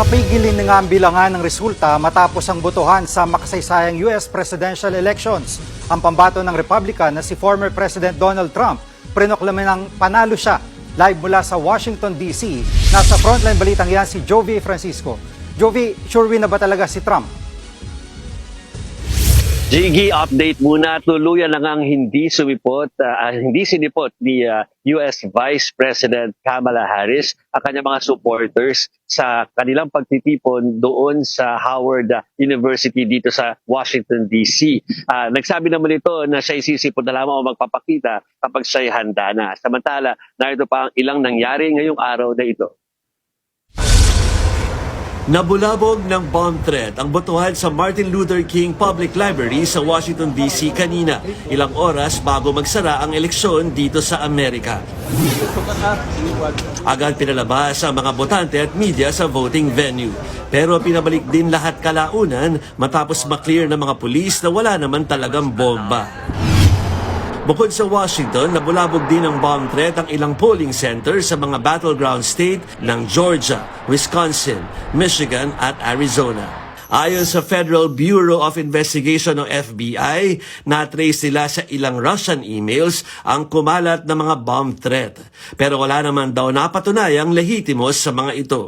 Nakapigilin na nga ang bilangan ng resulta matapos ang botohan sa makasaysayang US presidential elections. Ang pambato ng Republican na si former President Donald Trump, prinoklaman ng panalo siya. Live mula sa Washington, D.C., nasa frontline balitang yan si Jovi Francisco. Jovi, sure win na ba talaga si Trump? Jiggy, update muna. Tuluyan na ngang hindi sinipot ni US Vice President Kamala Harris ang kanyang mga supporters sa kanilang pagtitipon doon sa Howard University dito sa Washington, D.C. Nagsabi naman ito na siya isisipot na lamang o magpapakita kapag siya'y handa na. Samantala, narito pa ang ilang nangyari ngayong araw na ito. Nabulabog ng bomb threat ang botohan sa Martin Luther King Public Library sa Washington, D.C. kanina, ilang oras bago magsara ang eleksyon dito sa Amerika. Agad pinalabas ang mga botante at media sa voting venue. Pero pinabalik din lahat kalaunan matapos maklear ng mga pulis na wala naman talagang bomba. Bukod sa Washington, nabulabog din ng bomb threat ang ilang polling center sa mga battleground state ng Georgia, Wisconsin, Michigan at Arizona. Ayon sa Federal Bureau of Investigation o FBI, na-trace nila sa ilang Russian emails ang kumalat na mga bomb threat. Pero wala naman daw napatunayang lehitimos sa mga ito.